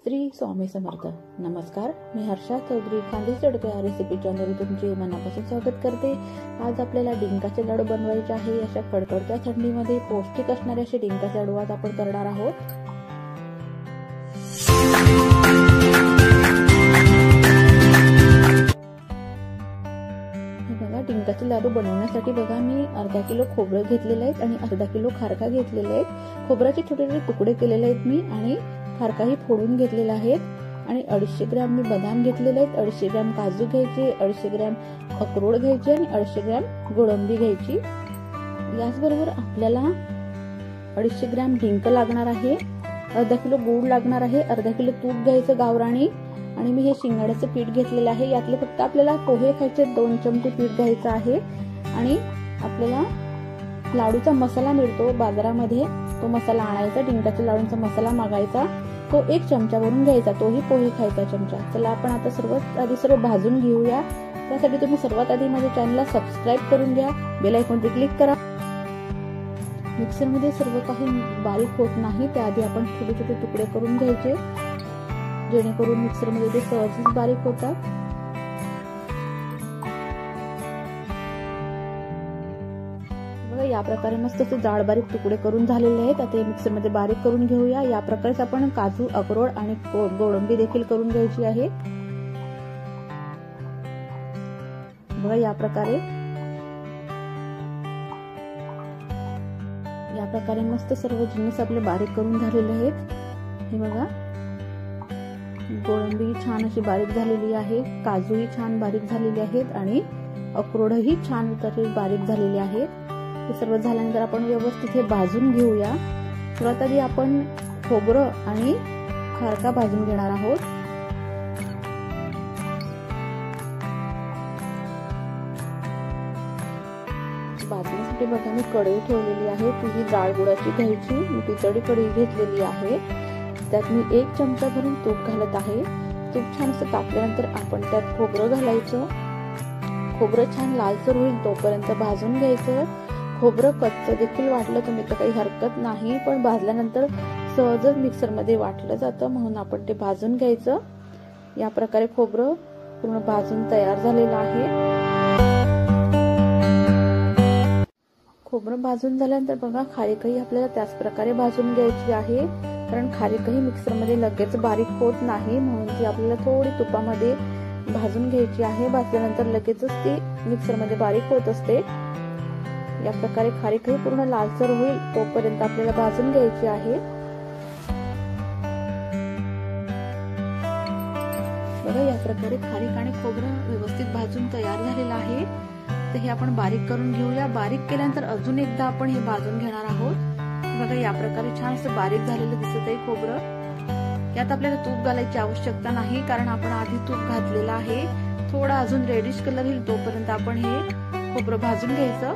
श्री स्वामी समर्थ. नमस्कार, मी हर्षा चौधरी कांदे तडका या रेसिपी चॅनल तुमचे मनापासून स्वागत करते. आज आपल्याला डिंकाचे लाडू बनवायचे आहे. अशा कडकडत्या थंडीमध्ये पौष्टिक असणारे असे डिंकाचे लाडू आज आपण करणार आहोत. बघा, डिंकाचे लाडू बनवण्यासाठी बघा मी अर्धा किलो खोबरं घेतलेले आहेत आणि अर्धा किलो खारका घेतलेले आहेत. खोबऱ्याचे छोटे छोटे तुकडे केलेले आहेत मी आणि खारकाही फोडून घेतलेला आहे आणि 250 ग्रॅम मी बदाम घेतलेले आहेत. 250 ग्रॅम काजू घ्यायचे, 250 ग्रॅम अक्रोड घ्यायचे आणि 250 ग्रॅम गोडंबी घ्यायची. याचबरोबर आपल्याला 250 ग्रॅम डिंक लागणार आहे, अर्धा किलो गूळ लागणार आहे, अर्धा किलो तूप घ्यायचं गावराणी आणि मी हे शिंगाड्याचं पीठ घेतलेलं आहे. यातले फक्त आपल्याला पोहे खायचे 2 चमचे पीठ घ्यायचं आहे आणि आपल्याला लाडूचा मसाला मिळतो बाजारामध्ये, तो मसाला आणायचा. डिंकाच्या लाडूंचा मसाला मागायचा, तो 1 चमचा भरून घ्यायचा, तोही पोहे खायचा चमचा. चला आपण आता सर्वात आधी सर्व भाजून घेऊया. त्यासाठी तुम्ही सर्वात आधी माझ्या चॅनलला सबस्क्राईब करून घ्या, बेल आयकॉनवर क्लिक करा. मिक्सर मध्ये सर्व काही बारीक होत नाही, त्याआधी आपण छोटे छोटे तुकडे करून घ्यायचे जेणेकरून मिक्सर मध्ये ते सहजच बारीक होतात. बघा, या प्रकारे मस्त असे जाड बारीक तुकडे करून झालेले आहेत. आता हे मिक्सर मध्ये बारीक करून घेऊया. या प्रकारे आपण काजू, अक्रोड आणि गोडंबी देखील करून घ्यायची आहे. बघा, या प्रकारे मस्त सर्व जिन्नस आपले बारीक करून झालेले आहेत. हे बघा, गोडंबी छान अशी बारीक झालेली आहे, काजूही छान बारीक झालेले आहेत आणि अक्रोडही छान बारीक झालेले आहेत. हे सर्व झाल्यानंतर आपण व्यवस्थित हे भाजून घेऊया. सर्वात आधी आपण खोबरं आणि खारका भाजून घेणार आहोत. भाजण्यासाठी बघा मी कढई ठेवलेली आहे, ती जाड गुळाची घ्यायची. मी पितळी कढई घेतलेली आहे, त्यात मी 1 चमचा भरून तूप घालत आहे. तूप छान असं तापल्यानंतर आपण त्यात खोबरं घालायचं. खोबरं छान लालसर होईल तोपर्यंत भाजून घ्यायचं. खोबरं कच्चं देखील वाटलं तुम्ही तर काही हरकत नाही, पण भाजल्यानंतर सहजच मिक्सर मध्ये वाटलं जातं, म्हणून आपण ते भाजून घ्यायचं. या प्रकारे खोबरं पूर्ण भाजून तयार झालेलं आहे. खोबरं भाजून झाल्यानंतर बघा खारीकही आपल्याला त्याच प्रकारे भाजून घ्यायची आहे, कारण खारीकही मिक्सर मध्ये लगेच बारीक होत नाही, म्हणून ती आपल्याला थोडी तुपामध्ये भाजून घ्यायची आहे. भाजल्यानंतर लगेचच ती मिक्सर मध्ये बारीक होत असते. या प्रकारे खारीकही पूर्ण लालसर होईल तोपर्यंत आपल्याला भाजून घ्यायची आहे. बघा, या प्रकारे खारीक आणि खोबरं व्यवस्थित भाजून तयार झालेलं आहे. तर हे आपण बारीक करून घेऊया. बारीक केल्यानंतर अजून एकदा आपण हे भाजून घेणार आहोत. बघा, या प्रकारे छान असं बारीक झालेलं दिसत आहे खोबरं. यात आपल्याला तूप घालायची आवश्यकता नाही, कारण आपण आधी तूप घातलेलं आहे. थोडा अजून रेडिश कलर येईल तोपर्यंत आपण हे खोबरं भाजून घ्यायचं.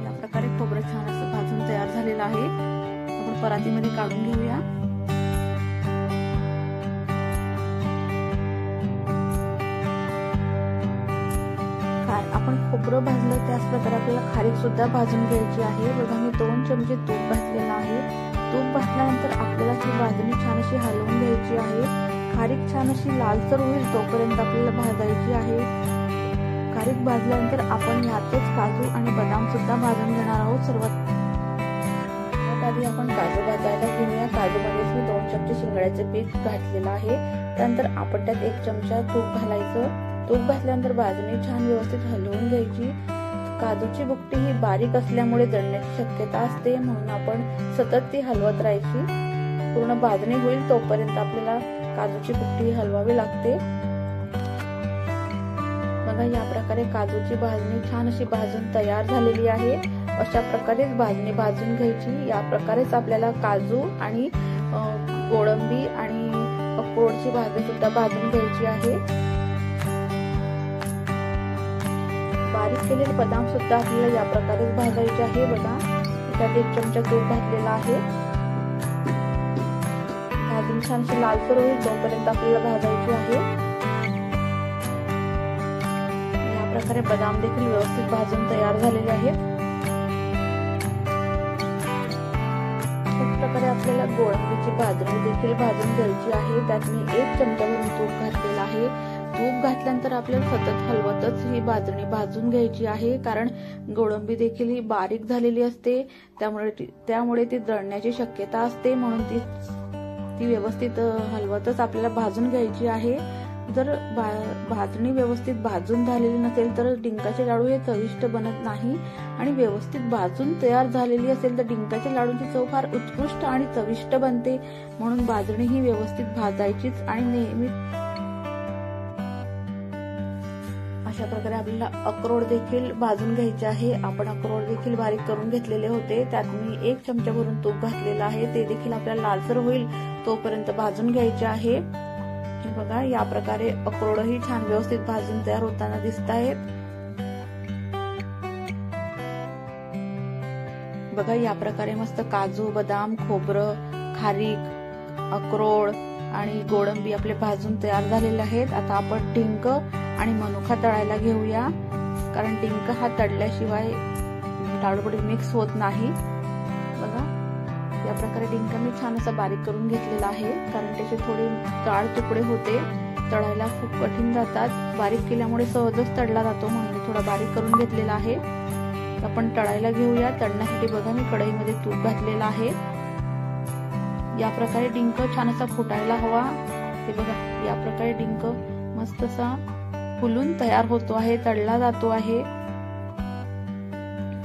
या प्रकारे खोबरं छान असं भाजून तयार झालेलं आहे. आपण परातीमध्ये काढून घेऊया. आपण खोबरं भाजलं त्याच प्रकारे आपल्याला खारीक सुद्धा भाजून घ्यायची आहे. बघा, मी 2 चमचे तूप घातलेलं आहे. तूप भाजल्यानंतर आपल्याला ही भाजणी छान अशी हलवून घ्यायची आहे. खारीक छान अशी लालसर होईल तोपर्यंत आपल्याला भाजायची आहे. खारीक भाजल्यानंतर आपण यातच काजू आणि बदाम सुद्धा भाजून घेणार आहोत. सर्वात आधी आपण काजू भाजायला घेऊया. काजूमध्येच मी 2 चमचे शिंगाड्याचे पीठ घातलेलं आहे. त्यानंतर आपण त्यात 1 चमचा तूप घालायचं. तूप घातल्यानंतर भाजणी छान व्यवस्थित हलवून घ्यायची. काजूची भुकटी ही बारीक असल्यामुळे जळण्याची शक्यता असते, म्हणून आपण सतत ती हलवत राहायची. पूर्ण भाजणी होईल तोपर्यंत आपल्याला काजूची भुकटी हलवावी लागते. बघा, या प्रकारे काजूची भाजणी छान अशी भाजून तयार झालेली आहे. अशा प्रकारेच भाजणी भाजून घ्यायची. या प्रकारेच आपल्याला काजू आणि गोडंबी आणि अक्रोडची भाजणी सुद्धा भाजून घ्यायची आहे. बारीक केलेले बदाम सुद्धा आपल्याला या प्रकारेच भाजायचे आहे. बघा, त्यात 1 चमचा तूप घातलेला आहे. भाजून छान अशी लालसर होईल तोपर्यंत आपल्याला भाजायची आहे. या प्रकारे बदाम देखील व्यवस्थित भाजून तयार झालेले आहेत. प्रकारे आपल्याला गोळंबीची भाजणी देखील भाजून घ्यायची आहे। त्यात मी 1 चमचाभरून तूप घातलेलं आहे। तूप घातल्यानंतर आपल्याला सतत हलवतच ही भाजणी भाजून घ्यायची आहे, कारण गोळंबी देखील ही बारीक झालेली असते, त्यामुळे ती जळण्याची शक्यता असते, म्हणून ती व्यवस्थित हलवतच आपल्याला भाजून घ्यायची आहे। जर भाजणी व्यवस्थित भाजून झालेली नसेल तर डिंकाचे लाडू हे चविष्ट बनत नाही, आणि व्यवस्थित भाजून तयार झालेली असेल तर डिंकाच्या लाडूची चव फार उत्कृष्ट आणि चविष्ट बनते। म्हणून भाजणी ही व्यवस्थित भाजायचीच आणि नेहमी अशा प्रकारे आपल्याला अक्रोड देखील भाजून घ्यायचे आहे। आपण अक्रोड देखील बारीक करून घेतलेले होते। त्यात मी 1 चमचा भरून तूप घातलेलं आहे। ते देखील आपल्याला लालसर होईल तोपर्यंत भाजून घ्यायचे आहे। हे बघा, या प्रकारे अक्रोडही छान व्यवस्थित भाजून तयार होताना दिसत आहेत। बघा, या प्रकारे मस्त काजू, बदाम, खोबरं, खारीक, अक्रोड आणि गोळंबी आपले भाजून तयार झालेले आहेत। आता आपण डिंक आणि मनुका तळायला घेऊया, कारण डिंक हा तळल्याशिवाय लाडूमध्ये मिक्स होत नाही। बघा, या प्रकारे डिंक मी छान असा बारीक करून घेतलेला आहे, कारण त्याचे थोडे जाड तुकडे होते, तळायला खूप कठीण जातात। बारीक केल्यामुळे सहजच तळला जातो, म्हणून थोडा बारीक करून घेतलेला आहे। आपण तळायला घेऊया। तळण्यासाठी बघा, मी कढईमध्ये तूप घातलेलं आहे। या प्रकारे डिंक छान असा फुटायला हवा। हे बघा, या प्रकारे डिंक मस्त असा फुलून तयार होतो आहे, तळला जातो आहे।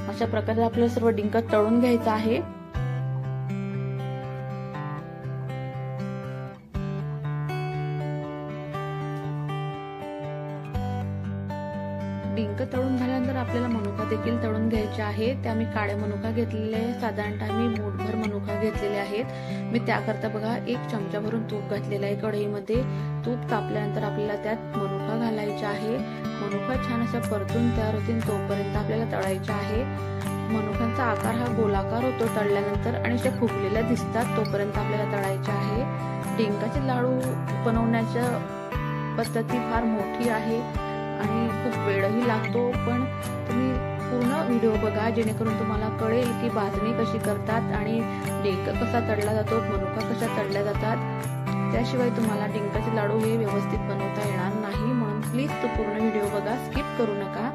अशा प्रकारे आपल्याला सर्व डिंक तळून घ्यायचं आहे। डिंक तळून झाल्यानंतर आपल्याला मनुका देखील तळून घ्यायचे आहे। त्या मी काळे मनुका घेतलेले आहे, साधारणतः मी मूठभर मनुका घेतलेले आहेत। मी त्याकरता बघा 1 चमचा भरून तूप घातलेला आहे कढईमध्ये। तूप तापल्यानंतर आपल्याला त्यात मनुका घालायचा आहे। मनुका छान अशा परतून तयार होतील तोपर्यंत आपल्याला तळायचे आहे। मनुकांचा आकार हा गोलाकार होतो तळल्यानंतर, आणि त्या फुगलेल्या दिसतात तोपर्यंत आपल्याला तळायचे आहे। डिंकाचे लाडू बनवण्याच्या पद्धती फार मोठी आहे आणि खूप वेळही लागतो, पण तुम्ही पूर्ण व्हिडिओ बघा, जेणेकरून तुम्हाला कळेल की भाजणी कशी करतात आणि डिंक कसा तळला जातो, मनुका कशा तळल्या जातात। त्याशिवाय तुम्हाला डिंकाचे लाडू हे व्यवस्थित बनवता येणार नाही, म्हणून प्लीज तो पूर्ण व्हिडिओ बघा, स्किप करू नका।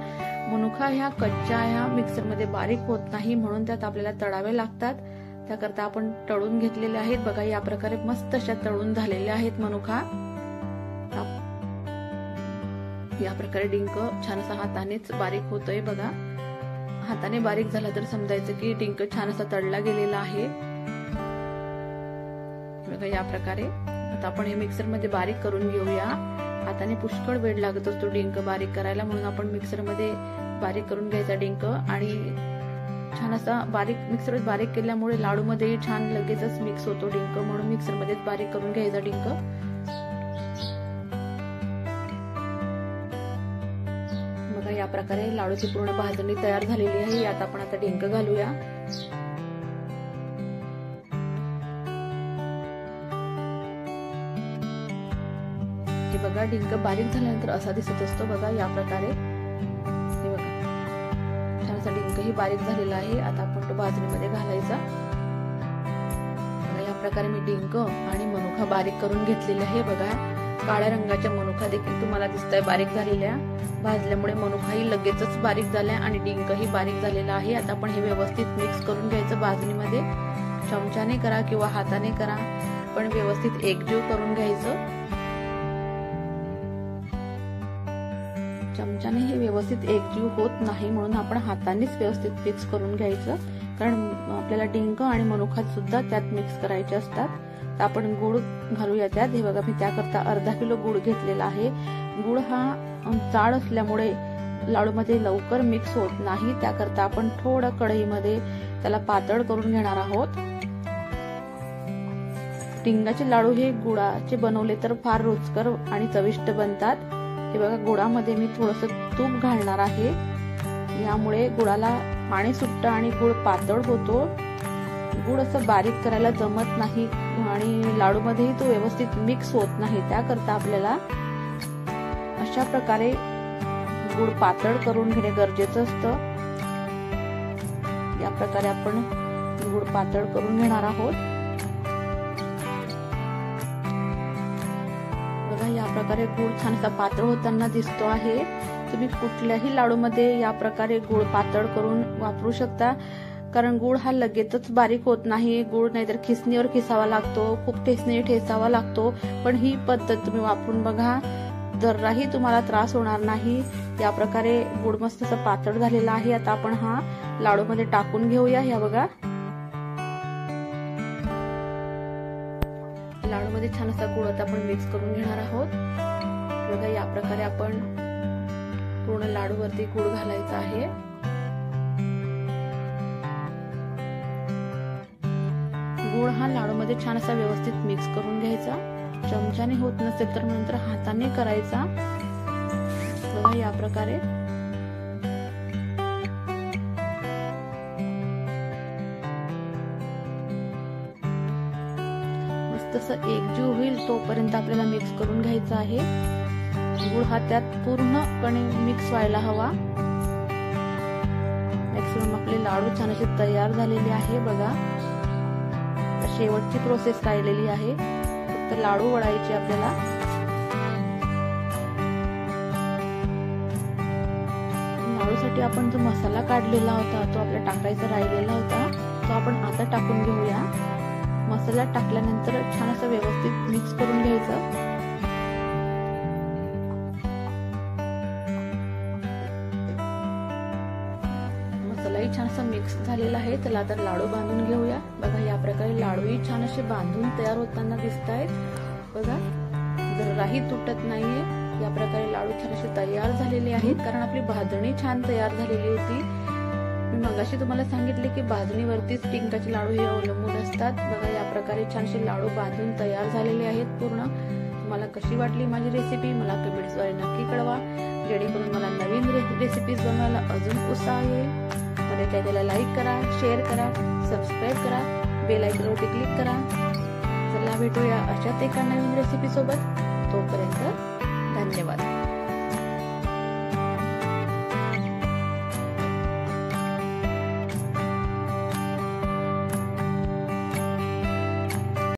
मनुका ह्या कच्च्या ह्या मिक्सरमध्ये बारीक होत नाही, म्हणून त्यात आपल्याला तळावे लागतात। त्याकरता आपण तळून घेतलेले आहेत। बघा, या प्रकारे मस्त अशा तळून झालेल्या आहेत मनुका। या प्रकारे डिंक छान असा हातानेच बारीक होतोय। बघा, हाताने बारीक झाला तर समजायचं की डिंक छान असा तळला गेलेला आहे। बघा, या प्रकारे आता आपण हे मिक्सर मध्ये बारीक करून घेऊया। हाताने पुष्कळ वेळ लागत असतो डिंक बारीक करायला, म्हणून आपण मिक्सर मध्ये बारीक करून घ्यायचा डिंक, आणि छान असा मिक्सर बारीक केल्यामुळे लाडू मध्ये छान लगेचच मिक्स होतो डिंक, म्हणून मिक्सर मध्येच बारीक करून घ्यायचा डिंक। या प्रकारे लाडूची पूर्ण भाजणी तयार झालेली आहे। यात आपण आता डिंक घालूया। हे बघा, डिंक बारीक झाल्यानंतर असा दिसत असतो। बघा, या प्रकारे हे बघा, छान असा डिंक ही बारीक झालेला आहे। आता आपण तो भाजणीमध्ये घालायचा। या प्रकारे मी डिंक आणि मनुका बारीक करून घेतलेले आहे। बघा, काळ्या रंगाच्या मनुका देखील तुम्हाला दिसतंय बारीक झालेल्या। भाजल्यामुळे मनुकाही लगेचच बारीक झालाय आणि डिंकही बारीक झालेला आहे। आता आपण हे व्यवस्थित मिक्स करून घ्यायचं भाजणीमध्ये। चमच्याने करा किंवा हाताने करा, पण व्यवस्थित एकजीव करून घ्यायचं। चमच्याने हे व्यवस्थित एकजीव होत नाही, म्हणून आपण हातानेच व्यवस्थित मिक्स करून घ्यायचं, कारण आपल्याला डिंक आणि मनुका सुद्धा त्यात मिक्स करायचे असतात। तर आपण गुळ घालूया त्यात। हे बघा, मी त्याकरता अर्धा किलो गुळ घेतलेला आहे। गुळ हा जाड असल्यामुळे लाडूमध्ये लवकर मिक्स होत नाही, त्याकरता आपण थोडं कढईमध्ये त्याला पातळ करून घेणार आहोत। डिंकाचे लाडू हे गुळाचे बनवले तर फार रुचकर आणि चविष्ट बनतात। हे बघा, गुळामध्ये मी थोडंसं तूप घालणार आहे, यामुळे गुळाला पाणी सुटतं आणि गुळ पातळ होतो। गुळ असं बारीक करायला जमत नाही आणि लाडूमध्येही तो व्यवस्थित मिक्स होत नाही, त्याकरता आपल्याला अशा प्रकारे गुळ पातळ करून घेणे गरजेचं असतं। या प्रकारे आपण गुळ पातळ करून घेणार आहोत। प्रकारे गुळ छानसा पातळ होताना दिसतो आहे। तुम्ही कुठल्याही लाडूमध्ये या प्रकारे गुळ पातळ करून वापरू शकता, कारण गुळ हा लगेचच बारीक होत नाही। गुळ नाहीतर खिसणीवर खिसावा लागतो, खूप ठेचणी ठेचावा लागतो, पण ही पद्धत तुम्ही वापरून बघा, जराही तुम्हाला त्रास होणार नाही। या प्रकारे गुळ मस्त असं पातळ झालेला आहे। आता आपण हा लाडू मध्ये टाकून घेऊया। या बघा, लाडू मध्ये छान असा गुळ आता आपण मिक्स करून घेणार आहोत। बघा, या प्रकारे आपण पूर्ण लाडू वरती गुळ घालायचा आहे। गुळ हा लाडू मध्ये छान असा व्यवस्थित मिक्स करून घ्यायचा। चमच्याने होत नसेल तर नंतर हाताने करायचा। बघा, या प्रकारे मस्त असं एकजीव होईल तोपर्यंत आपल्याला मिक्स करून घ्यायचा आहे। गुळ हा त्यात पूर्णपणे मिक्स व्हायला हवा। मॅक्सिमम आपले लाडू छान असे तयार झालेले आहे। बघा, शेवटची प्रोसेस राहिलेली आहे, फक्त लाडू वळायचे आपल्याला। लाडूसाठी आपण जो मसाला काढलेला होता तो आपल्याला टाकायचा राहिलेला होता, तो आपण आता टाकून घेऊया। मसाला टाकल्यानंतर छान असं व्यवस्थित मिक्स करून घ्यायचं। मसालाही छान असा मिक्स झालेला आहे। चला आता लाडू बांधून घेऊया। बघा, या प्रकारे लाडूही छान असे बांधून तयार होताना दिसत आहेत। बघा, जराही तुटत नाहीये। या प्रकारे लाडू छान असे तयार झालेले आहेत, कारण आपली भाजणी छान तयार झालेली होती। मी मगाशी तुम्हाला सांगितले की भाजणीवरतीच डिंकाचे लाडू हे अवलंबून असतात। बघा, या प्रकारे छानसे लाडू बांधून तयार झालेले आहेत पूर्ण। तुम्हाला कशी वाटली माझी रेसिपी मला कमेंट्सद्वारे नक्की कळवा, जेणेकरून मला नवीन रेसिपीज बनवायला अजून उत्साह येईल। माझ्या चॅनलला लाईक करा, शेअर करा, सबस्क्राईब करा, बेल आयकॉनवरती क्लिक करा। चला भेटूया अशाच एका नवीन रेसिपी सोबत। तोपर्यंत धन्यवाद।